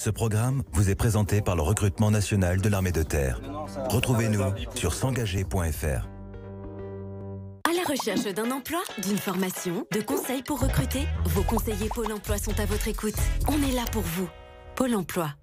Ce programme vous est présenté par le recrutement national de l'armée de terre. Retrouvez-nous sur s'engager.fr. À la recherche d'un emploi, d'une formation, de conseils pour recruter, vos conseillers Pôle emploi sont à votre écoute. On est là pour vous. Pôle emploi.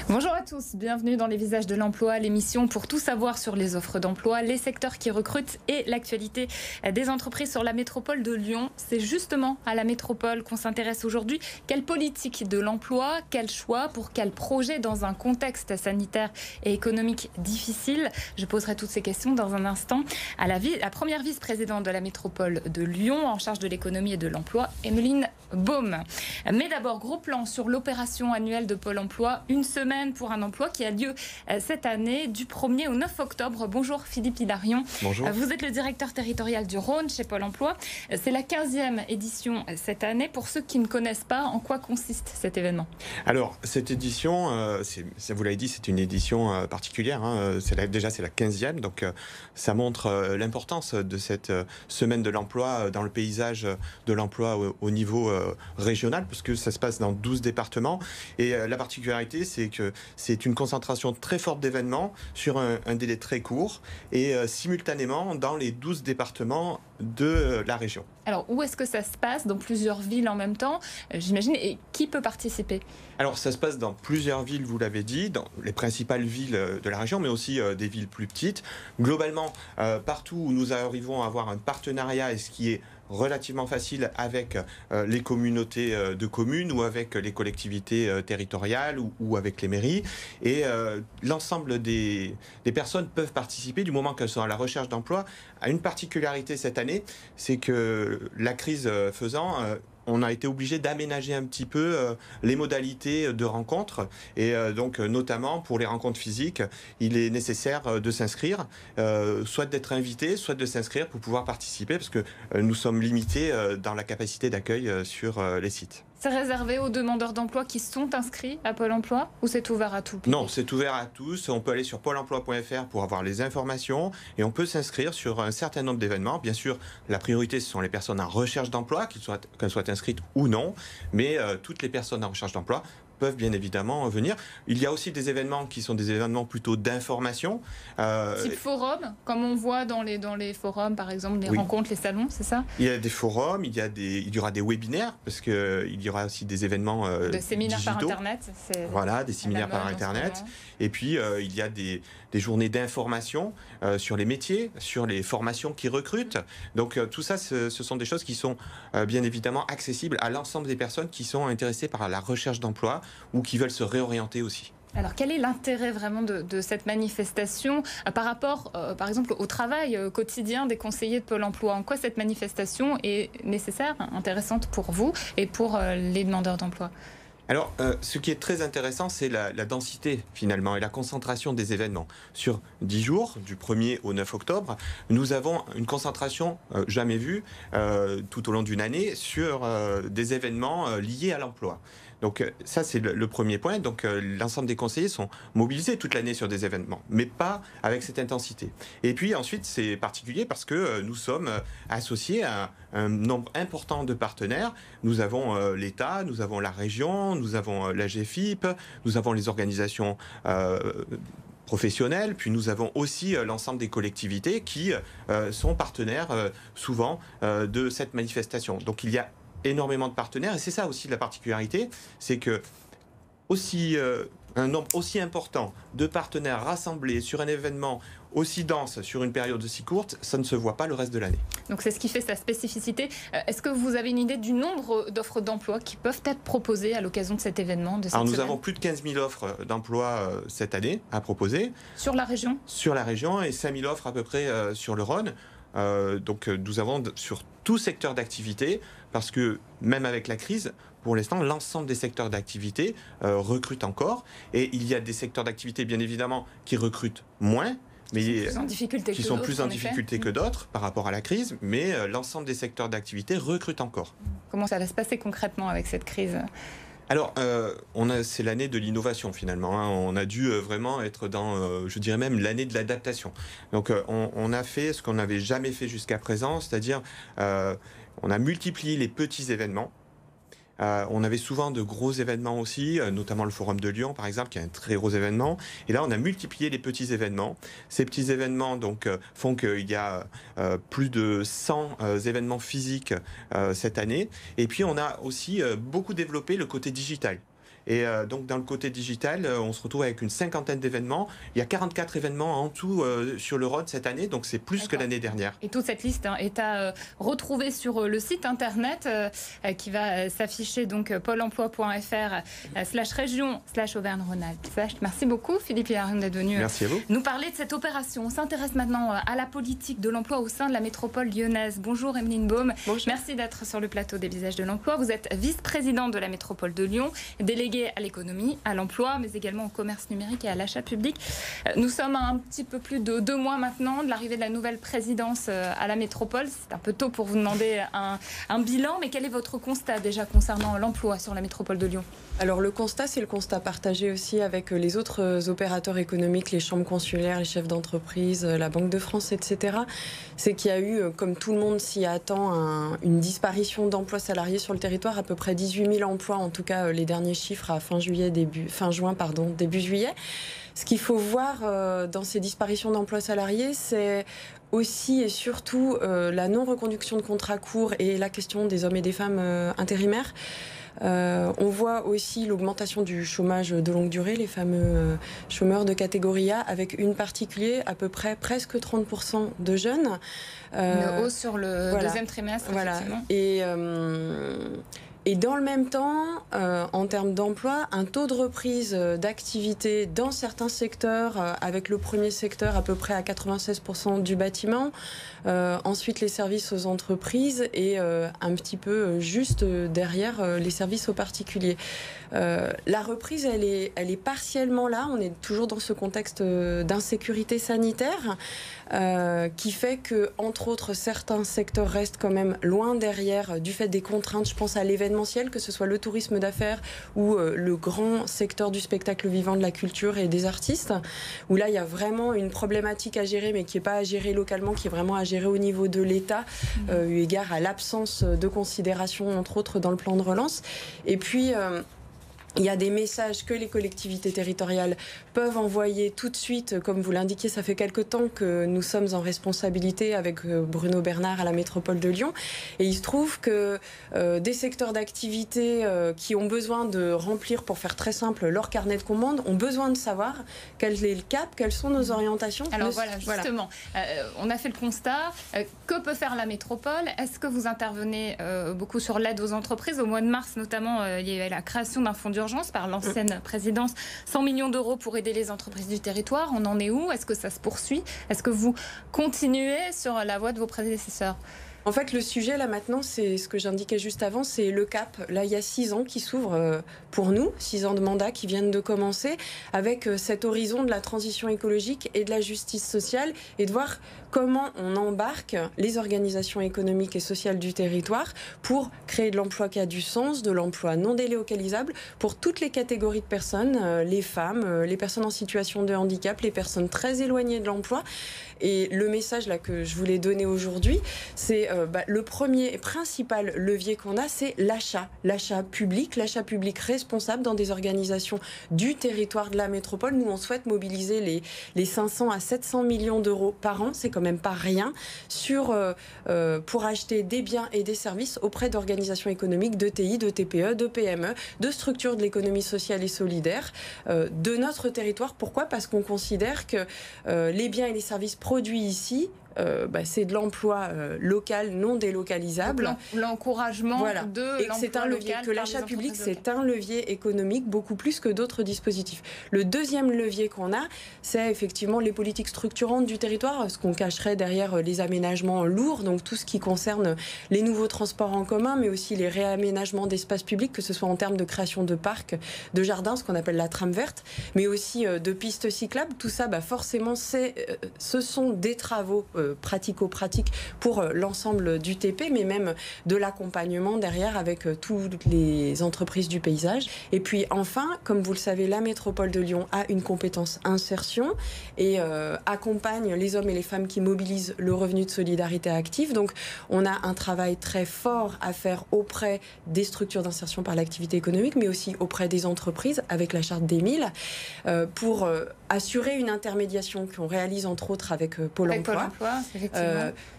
Bonjour à tous, bienvenue dans Les Visages de l'Emploi, l'émission pour tout savoir sur les offres d'emploi, les secteurs qui recrutent et l'actualité des entreprises sur la métropole de Lyon. C'est justement à la métropole qu'on s'intéresse aujourd'hui. Quelle politique de l'emploi, quel choix, pour quel projet dans un contexte sanitaire et économique difficile? Je poserai toutes ces questions dans un instant à la première vice-présidente de la métropole de Lyon en charge de l'économie et de l'emploi, Emeline Baume. Mais d'abord, gros plan sur l'opération annuelle de Pôle emploi, une semaine pour un emploi qui a lieu cette année du 1er au 9 octobre. Bonjour Philippe Hilarion. Bonjour. Vous êtes le directeur territorial du Rhône chez Pôle emploi. C'est la 15e édition cette année. Pour ceux qui ne connaissent pas, en quoi consiste cet événement? Alors, cette édition, vous l'avez dit, c'est une édition particulière. Hein. C'est la 15e, donc ça montre l'importance de cette semaine de l'emploi dans le paysage de l'emploi au niveau régional, parce que ça se passe dans 12 départements. Et la particularité, c'est que c'est une concentration très forte d'événements sur un délai très court et simultanément dans les 12 départements de la région. Alors, où est-ce que ça se passe? Dans plusieurs villes en même temps, j'imagine. Et qui peut participer? Alors, ça se passe dans plusieurs villes, vous l'avez dit, dans les principales villes de la région, mais aussi des villes plus petites. Globalement, partout où nous arrivons à avoir un partenariat, et ce qui est relativement facile avec les communautés de communes ou avec les collectivités territoriales ou avec les mairies. Et l'ensemble des personnes peuvent participer du moment qu'elles sont à la recherche d'emploi. À une particularité cette année, c'est que la crise faisant, on a été obligé d'aménager un petit peu les modalités de rencontres. Et donc, notamment pour les rencontres physiques, il est nécessaire de s'inscrire, soit d'être invité, soit de s'inscrire pour pouvoir participer, parce que nous sommes limités dans la capacité d'accueil sur les sites. C'est réservé aux demandeurs d'emploi qui sont inscrits à Pôle emploi ou c'est ouvert à tout? Non, c'est ouvert à tous. On peut aller sur pôle emploi.fr pour avoir les informations et on peut s'inscrire sur un certain nombre d'événements. Bien sûr, la priorité, ce sont les personnes en recherche d'emploi, qu'elles soient inscrites ou non, mais toutes les personnes en recherche d'emploi peuvent bien évidemment venir. Il y a aussi des événements qui sont des événements plutôt d'information. Type forum, comme on voit dans les forums, par exemple, les rencontres, les salons, c'est ça? Il y a des forums, il y aura des webinaires, parce qu'il y aura aussi des événements de séminaires digitaux. par Internet. Voilà, des séminaires par Internet. Et puis, il y a des journées d'information sur les métiers, sur les formations qui recrutent. Donc, tout ça, ce sont des choses qui sont bien évidemment accessibles à l'ensemble des personnes qui sont intéressées par la recherche d'emploi ou qui veulent se réorienter aussi. Alors, quel est l'intérêt vraiment de cette manifestation par rapport, par exemple, au travail quotidien des conseillers de Pôle emploi? En quoi cette manifestation est nécessaire, intéressante pour vous et pour les demandeurs d'emploi? Alors, ce qui est très intéressant, c'est la densité, finalement, et la concentration des événements. Sur 10 jours, du 1er au 9 octobre, nous avons une concentration jamais vue tout au long d'une année sur des événements liés à l'emploi. Donc ça, c'est le premier point. Donc l'ensemble des conseillers sont mobilisés toute l'année sur des événements, mais pas avec cette intensité. Et puis ensuite, c'est particulier parce que nous sommes associés à un nombre important de partenaires. Nous avons l'État, nous avons la région, nous avons la GFIP, nous avons les organisations professionnels, puis nous avons aussi l'ensemble des collectivités qui sont partenaires souvent de cette manifestation. Donc il y a énormément de partenaires et c'est ça aussi la particularité, c'est que un nombre aussi important de partenaires rassemblés sur un événement aussi dense sur une période aussi courte, ça ne se voit pas le reste de l'année. Donc c'est ce qui fait sa spécificité. Est-ce que vous avez une idée du nombre d'offres d'emploi qui peuvent être proposées à l'occasion de cet événement de cette Alors nous semaine? avons plus de 15 000 offres d'emploi cette année à proposer. Sur la région? Sur la région et 5 000 offres à peu près sur le Rhône. Donc nous avons sur tout secteur d'activité, parce que même avec la crise, pour l'instant, l'ensemble des secteurs d'activité recrutent encore. Et il y a des secteurs d'activité, bien évidemment, qui recrutent moins, mais qui sont plus en difficulté que d'autres par rapport à la crise, mais l'ensemble des secteurs d'activité recrutent encore. Comment ça va se passer concrètement avec cette crise ? Alors, c'est l'année de l'innovation finalement. Hein. On a dû vraiment être dans, je dirais même, l'année de l'adaptation. Donc, on a fait ce qu'on n'avait jamais fait jusqu'à présent, c'est-à-dire on a multiplié les petits événements. On avait souvent de gros événements aussi, notamment le Forum de Lyon, par exemple, qui est un très gros événement. Et là, on a multiplié les petits événements. Ces petits événements donc, font qu'il y a plus de 100 événements physiques cette année. Et puis, on a aussi beaucoup développé le côté digital. Et donc, dans le côté digital, on se retrouve avec une 50aine d'événements. Il y a 44 événements en tout sur le ROD cette année, donc c'est plus que l'année dernière. Et toute cette liste est à retrouver sur le site internet qui va s'afficher, donc pôle-emploi.fr/région/Auvergne-Rhône-Alpes. Merci beaucoup, Philippe Hilarum, d'être venu nous parler de cette opération. On s'intéresse maintenant à la politique de l'emploi au sein de la métropole lyonnaise. Bonjour, Emeline Baume. Bonjour. Merci d'être sur le plateau des Visages de l'emploi. Vous êtes vice-présidente de la métropole de Lyon, déléguée à l'économie, à l'emploi, mais également au commerce numérique et à l'achat public. Nous sommes à un petit peu plus de 2 mois maintenant de l'arrivée de la nouvelle présidence à la métropole. C'est un peu tôt pour vous demander un bilan, mais quel est votre constat déjà concernant l'emploi sur la métropole de Lyon ? Alors le constat, c'est le constat partagé aussi avec les autres opérateurs économiques, les chambres consulaires, les chefs d'entreprise, la Banque de France, etc. C'est qu'il y a eu, comme tout le monde s'y attend, une disparition d'emplois salariés sur le territoire, à peu près 18 000 emplois, en tout cas les derniers chiffres à fin juin, début juillet. Ce qu'il faut voir dans ces disparitions d'emplois salariés, c'est aussi et surtout la non-reconduction de contrats courts et la question des hommes et des femmes intérimaires. On voit aussi l'augmentation du chômage de longue durée, les fameux chômeurs de catégorie A, avec une particulier, à peu près presque 30% de jeunes. Une hausse sur le deuxième trimestre, effectivement. Et dans le même temps, en termes d'emploi, un taux de reprise d'activité dans certains secteurs, avec le premier secteur à peu près à 96% du bâtiment, ensuite les services aux entreprises et un petit peu juste derrière les services aux particuliers. La reprise, elle est partiellement là. On est toujours dans ce contexte d'insécurité sanitaire qui fait que, entre autres, certains secteurs restent quand même loin derrière du fait des contraintes. Je pense à l'événementiel, que ce soit le tourisme d'affaires ou le grand secteur du spectacle vivant, de la culture et des artistes, où là, il y a vraiment une problématique à gérer, mais qui n'est pas à gérer localement, qui est vraiment à gérer au niveau de l'État, eu égard à l'absence de considération, entre autres, dans le plan de relance. Et puis... il y a des messages que les collectivités territoriales peuvent envoyer tout de suite. Comme vous l'indiquiez, ça fait quelque temps que nous sommes en responsabilité avec Bruno Bernard à la métropole de Lyon. Et il se trouve que des secteurs d'activité qui ont besoin de remplir, pour faire très simple, leur carnet de commandes, ont besoin de savoir quel est le cap, quelles sont nos orientations. Alors justement, on a fait le constat. Que peut faire la métropole ? Est-ce que vous intervenez beaucoup sur l'aide aux entreprises ? Au mois de mars, notamment, il y a eu la création d'un fonds d'urgence par l'ancienne présidence, 100 millions d'euros pour aider les entreprises du territoire. On en est où ? Est-ce que ça se poursuit ? Est-ce que vous continuez sur la voie de vos prédécesseurs ? En fait, le sujet, là, maintenant, c'est ce que j'indiquais juste avant, c'est le cap. Là, il y a 6 ans qui s'ouvrent pour nous, 6 ans de mandat qui viennent de commencer, avec cet horizon de la transition écologique et de la justice sociale, et de voir comment on embarque les organisations économiques et sociales du territoire pour créer de l'emploi qui a du sens, de l'emploi non délocalisable, pour toutes les catégories de personnes, les femmes, les personnes en situation de handicap, les personnes très éloignées de l'emploi. Et le message là que je voulais donner aujourd'hui, c'est le premier et principal levier qu'on a, c'est l'achat public responsable dans des organisations du territoire de la métropole. Nous, on souhaite mobiliser les 500 à 700 millions d'euros par an, c'est quand même pas rien, pour acheter des biens et des services auprès d'organisations économiques, de TI, de TPE, de PME, de structures de l'économie sociale et solidaire de notre territoire. Pourquoi ? Parce qu'on considère que les biens et les services produits ici, c'est de l'emploi local non délocalisable. L'encouragement de et que c'est un levier, que l'achat public c'est un levier économique beaucoup plus que d'autres dispositifs. Le deuxième levier qu'on a, c'est effectivement les politiques structurantes du territoire, ce qu'on cacherait derrière les aménagements lourds, donc tout ce qui concerne les nouveaux transports en commun, mais aussi les réaménagements d'espaces publics, que ce soit en termes de création de parcs, de jardins, ce qu'on appelle la trame verte, mais aussi de pistes cyclables. Tout ça, forcément, ce sont des travaux pratico-pratique pour l'ensemble du TP, mais même de l'accompagnement derrière avec toutes les entreprises du paysage. Et puis enfin, comme vous le savez, la métropole de Lyon a une compétence insertion et accompagne les hommes et les femmes qui mobilisent le revenu de solidarité active. Donc on a un travail très fort à faire auprès des structures d'insertion par l'activité économique, mais aussi auprès des entreprises avec la charte des 1000 pour assurer une intermédiation qu'on réalise entre autres avec Pôle emploi,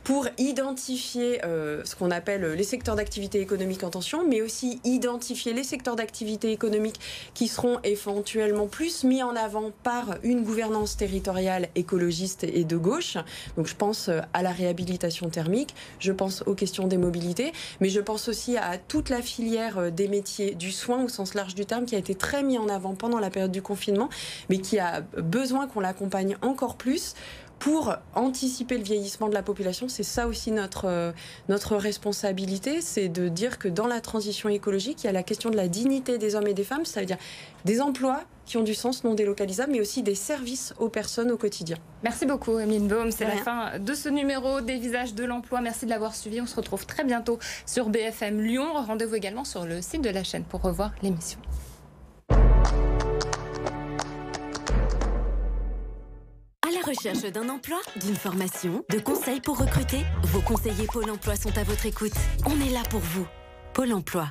pour identifier ce qu'on appelle les secteurs d'activité économique en tension, mais aussi identifier les secteurs d'activité économique qui seront éventuellement plus mis en avant par une gouvernance territoriale écologiste et de gauche. Donc je pense à la réhabilitation thermique, je pense aux questions des mobilités, mais je pense aussi à toute la filière des métiers du soin au sens large du terme qui a été très mis en avant pendant la période du confinement, mais qui a besoin qu'on l'accompagne encore plus pour anticiper le vieillissement de la population. C'est ça aussi notre responsabilité, c'est de dire que dans la transition écologique, il y a la question de la dignité des hommes et des femmes, ça veut dire des emplois qui ont du sens, non délocalisables, mais aussi des services aux personnes au quotidien. Merci beaucoup, Emeline Baume. C'est la fin de ce numéro des Visages de l'Emploi. Merci de l'avoir suivi. On se retrouve très bientôt sur BFM Lyon. Rendez-vous également sur le site de la chaîne pour revoir l'émission. Recherche d'un emploi, d'une formation, de conseils pour recruter. Vos conseillers Pôle emploi sont à votre écoute. On est là pour vous. Pôle emploi.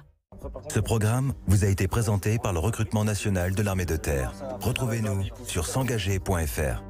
Ce programme vous a été présenté par le recrutement national de l'armée de terre. Retrouvez-nous sur s'engager.fr.